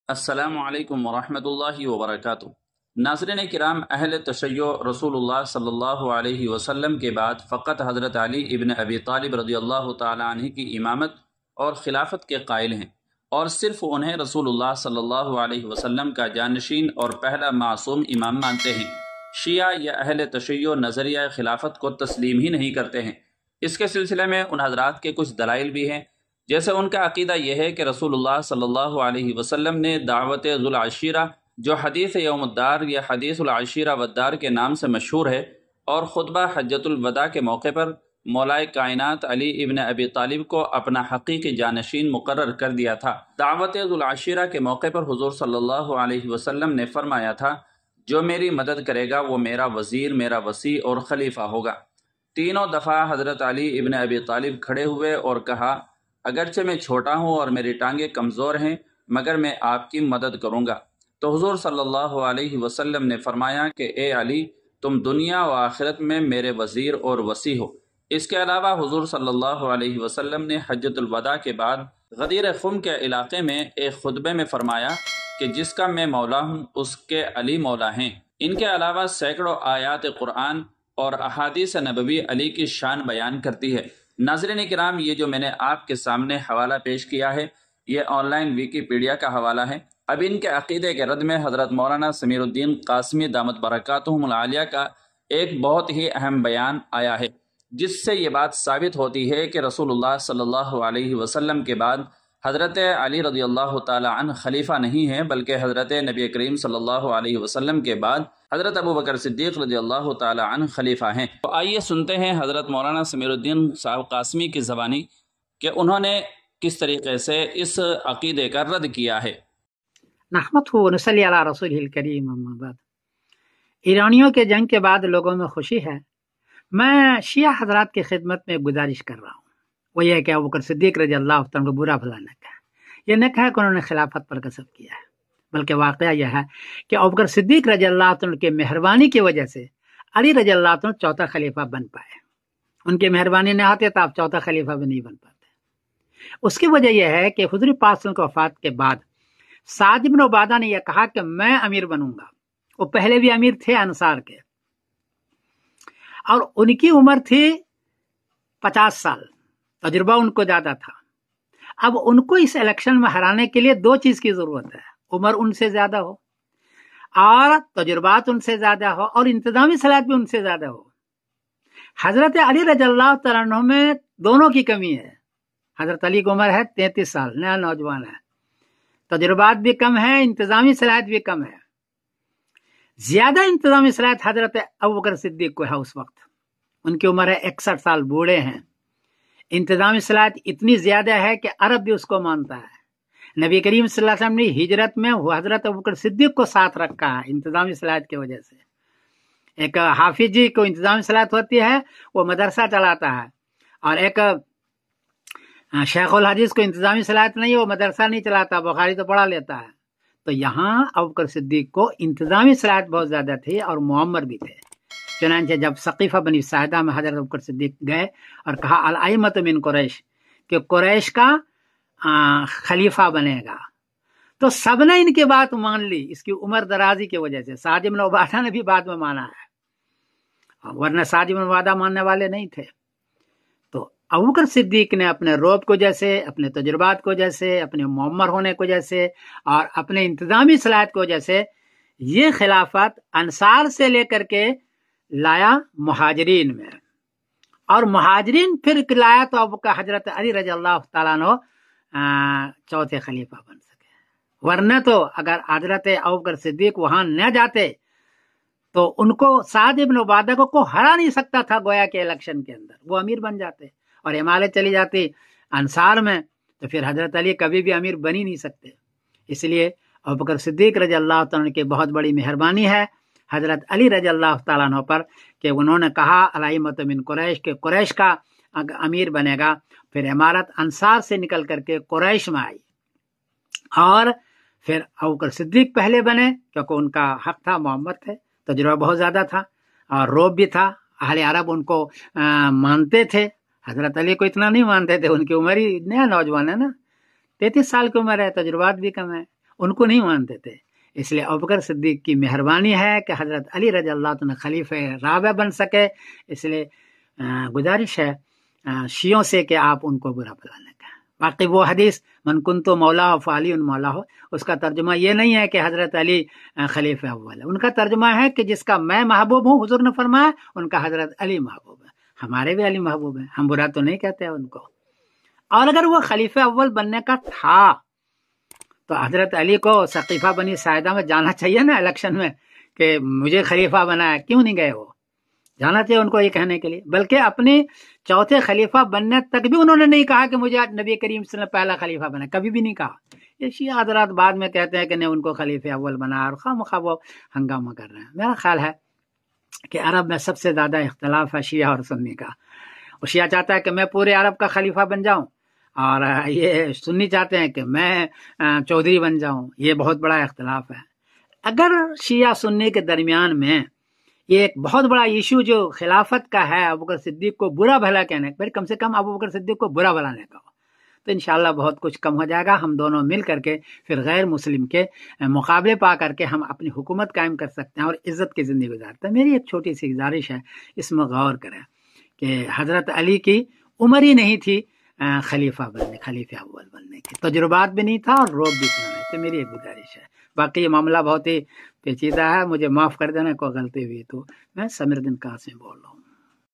السلام علیکم ورحمۃ اللہ وبرکاتہ۔ ناظرین کرام، اہل تشیع رسول اللہ صلی اللہ علیہ وسلم کے بعد فقط حضرت علی ابن ابی طالب رضی اللہ تعالی عنہ کی امامت اور خلافت کے قائل ہیں، اور صرف انہیں رسول اللہ صلی اللہ علیہ وسلم کا جانشین اور پہلا معصوم امام مانتے ہیں۔ شیعہ یا اہل تشیع نظریہ خلافت کو تسلیم ہی نہیں کرتے ہیں۔ اس کے سلسلے میں ان حضرات کے کچھ دلائل بھی ہیں، جیسے ان کا عقیدہ یہ ہے کہ رسول اللہ صلی اللہ علیہ وسلم نے دعوت ذو العشیرہ، جو حدیث یوم الدار یا حدیث العشیرہ والدار کے نام سے مشہور ہے، اور خطبہ حجۃ الوداع کے موقع پر مولائے کائنات علی ابن ابی طالب کو اپنا حقیقی جانشین مقرر کر دیا تھا۔ دعوت ذو العشیرہ کے موقع پر حضور صلی اللہ علیہ وسلم نے فرمایا تھا، جو میری مدد کرے گا وہ میرا وزیر، میرا وصی اور خلیفہ ہوگا۔ تینوں دفعہ حضرت علی ابن ابی طالب کھڑے ہوئے اور کہا، اگرچہ میں چھوٹا ہوں اور میری ٹانگیں کمزور ہیں، مگر میں آپ کی مدد کروں گا۔ تو حضور صلی اللہ علیہ وسلم نے فرمایا کہ اے علی، تم دنیا و آخرت میں میرے وزیر اور وصی ہو۔ اس کے علاوہ حضور صلی اللہ علیہ وسلم نے حجۃ الوداع کے بعد غدیر خم کے علاقے میں ایک خطبے میں فرمایا کہ جس کا میں مولا ہوں اس کے علی مولا ہیں۔ ان کے علاوہ سینکڑوں آیات قرآن اور احادیث نبوی علی کی شان بیان کرتی ہے۔ ناظرین کرام، یہ جو میں نے آپ کے سامنے حوالہ پیش کیا ہے، یہ آن لائن ویکیپیڈیا کا حوالہ ہے۔ اب ان کے عقیدے کے رد میں حضرت مولانا سمیر الدین قاسمی دامت برکاتہم العالیہ کا ایک بہت ہی اہم بیان آیا ہے، جس سے یہ بات ثابت ہوتی ہے کہ رسول اللہ صلی اللہ علیہ وسلم کے بعد حضرت علی رضی اللہ تعالی عنہ خلیفہ نہیں ہیں، بلکہ حضرت نبی کریم صلی اللہ علیہ وسلم کے بعد حضرت ابو بکر صدیق رضی اللہ تعالی عنہ خلیفہ ہیں۔ تو آئیے سنتے ہیں حضرت مولانا سمیر الدین صاحب قاسمی کی زبانی کہ انہوں نے کس طریقے سے اس عقیدے کا رد کیا ہے۔ نحمدہ و نصلی علی رسولہ الکریم، اما بعد۔ ایرانیوں کے جنگ کے بعد لوگوں میں خوشی ہے۔ میں شیعہ حضرات کی خدمت میں گزارش کر رہا ہوں، وہ یہ کہ ابو بکر صدیق رضی اللہ عنہ کو برا بھلا نہ کہے۔ یہ نہ کہا کہ انہوں نے خلافت پر غصب کیا ہے، بلکہ واقعہ یہ ہے کہ ابو بکر صدیق رضی اللہ عنہ کی مہربانی کی وجہ سے علی رضی اللہ عنہ چوتھا خلیفہ بن پائے۔ ان کی مہربانی نہ ہوتے تو آپ چوتھا خلیفہ بھی نہیں بن پاتے۔ اس کی وجہ یہ ہے کہ حضور پاک صلی اللہ علیہ وسلم کی وفات کے بعد سعد بن عبادہ نے یہ کہا کہ میں امیر بنوں گا۔ وہ پہلے بھی امیر تھے انصار کے، اور ان کی عمر تھی 50 سال، تجربہ ان کو زیادہ تھا۔ اب ان کو اس الیکشن میں ہرانے کے لیے دو چیز کی ضرورت ہے، عمر ان سے زیادہ ہو اور تجربات ان سے زیادہ ہو اور انتظامی صلاحیت بھی ان سے زیادہ ہو۔ حضرت علی رضی اللہ تعالیٰ عنہ میں دونوں کی کمی ہے۔ حضرت علی کی عمر ہے 33 سال، نیا نوجوان ہے، تجربات بھی کم ہے، انتظامی صلاحیت بھی کم ہے۔ زیادہ انتظامی صلاحیت حضرت ابوبکر صدیق کو ہے۔ اس وقت ان کی عمر ہے 61 سال، بوڑھے ہیں۔ انتظامی صلاحیت اتنی زیادہ ہے کہ عرب بھی اس کو مانتا ہے۔ نبی کریم صلی اللہ علیہ وسلم نے ہجرت میں حضرت ابوبکر صدیق کو ساتھ رکھا ہے انتظامی صلاحیت کی وجہ سے۔ ایک حافظ جی کو انتظامی صلاحیت ہوتی ہے، وہ مدرسہ چلاتا ہے، اور ایک شیخ الحدیث کو انتظامی صلاحیت نہیں، وہ مدرسہ نہیں چلاتا، بخاری تو پڑھا لیتا ہے۔ تو یہاں ابوبکر صدیق کو انتظامی صلاحیت بہت زیادہ تھی اور معمر بھی تھے۔ چنانچہ جب ثقیفہ بنی ساعدہ میں حضرت ابوبکر صدیق گئے اور کہا الائمۃ من قریش، کہ قریش کا خلیفہ بنے گا، تو سب نے ان کی بات مان لی اس کی عمر درازی کی وجہ سے۔ سعد بن عبادہ نے بھی بعد میں مانا ہے، ورنہ سعد بن عبادہ ماننے والے نہیں تھے۔ تو ابوبکر صدیق نے اپنے روب کو جیسے، اپنے تجربات کو جیسے، اپنے معمر ہونے کو جیسے اور اپنے انتظامی صلاحیت کو جیسے، یہ خلافت انصار سے لے کر کے لایا مہاجرین میں، اور مہاجرین پھر لایا تو اب کا حضرت علی رضی اللہ تعالیٰ عنہ چوتھے خلیفہ بن سکے۔ ورنہ تو اگر حضرت ابوبکر صدیق وہاں نہ جاتے تو ان کو سعد بن عبادہ کو ہرا نہیں سکتا تھا، گویا کے الیکشن کے اندر وہ امیر بن جاتے اور امالت چلی جاتی انصار میں، تو پھر حضرت علی کبھی بھی امیر بن ہی نہیں سکتے۔ اس لیے ابوبکر صدیق رضی اللہ تعالیٰ عنہ کی بہت بڑی مہربانی ہے حضرت علی رضی اللہ تعالیٰ عنہ پر کہ انہوں نے کہا الائمۃ من قریش، کہ قریش کا امیر بنے گا۔ پھر امارت انصار سے نکل کر کے قریش میں آئی، اور پھر ابوبکر صدیق پہلے بنے کیونکہ ان کا حق تھا، محمد تھے، تجربہ بہت زیادہ تھا اور روب بھی تھا، اہل عرب ان کو مانتے تھے۔ حضرت علی کو اتنا نہیں مانتے تھے، ان کی عمر ہی نیا نوجوان ہے نا، 33 سال کی عمر ہے، تجربات بھی کم ہے، ان کو نہیں مانتے تھے. اس لیے ابوبکر صدیق کی مہربانی ہے کہ حضرت علی رضی اللہ عنہ خلیفہ رابع بن سکے. اس لیے گزارش ہے شیعوں سے کہ آپ ان کو برا بلا نہ کہیں. باقی وہ حدیث من کنت مولا فعلی مولا ہو، اس کا ترجمہ یہ نہیں ہے کہ حضرت علی خلیفہ اول ہے. ان کا ترجمہ ہے کہ جس کا میں محبوب ہوں، حضور نے فرمایا ان کا حضرت علی محبوب ہے. ہمارے بھی علی محبوب ہیں، ہم برا تو نہیں کہتے ان کو. اور اگر وہ خلیفہ اول بننے کا تھا تو حضرت علی کو سقیفہ بنی ساعدہ میں جانا چاہیے نا الیکشن میں کہ مجھے خلیفہ بنایا. کیوں نہیں گئے؟ وہ جانا چاہیے ان کو یہ کہنے کے لیے. بلکہ اپنے چوتھے خلیفہ بننے تک بھی انہوں نے نہیں کہا کہ مجھے نبی کریم صلی اللہ علیہ وسلم پہلا خلیفہ بنا، کبھی بھی نہیں کہا. یہ شیعہ حضرات بعد میں کہتے ہیں کہ نہیں ان کو خلیفہ اول بنا، اور خواہ مخواہ وہ ہنگامہ کر رہے ہیں. میرا خیال ہے کہ عرب میں سب سے زیادہ اختلاف ہے شیعہ اور سنی کا. اور شیعہ چاہتا ہے کہ میں پورے عرب کا خلیفہ بن جاؤں، اور یہ سنی چاہتے ہیں کہ میں چودھری بن جاؤں. یہ بہت بڑا اختلاف ہے. اگر شیعہ سنی کے درمیان میں یہ ایک بہت بڑا ایشو جو خلافت کا ہے، ابوبکر صدیق کو برا بھلا کہنے کا، کم سے کم ابوبکر صدیق کو برا بھلانے کا، تو انشاءاللہ بہت کچھ کم ہو جائے گا. ہم دونوں مل کر کے پھر غیر مسلم کے مقابلے پا کر کے ہم اپنی حکومت قائم کر سکتے ہیں اور عزت کی زندگی گزارتے ہیں. میری ایک چھوٹی سی گزارش ہے، اس میں غور کریں کہ حضرت علی کی عمر ہی نہیں تھی خلیفہ اول بننے کی، تجربات بھی نہیں تھا اور روب بھی اتنا نہیں تھے. میری ایک گزارش ہے. باقی یہ معاملہ بہت ہی پیچیدہ ہے، مجھے معاف کر دینا کوئی غلطی ہوئی تو. میں سمیر الدین قاسمی بول رہا ہوں.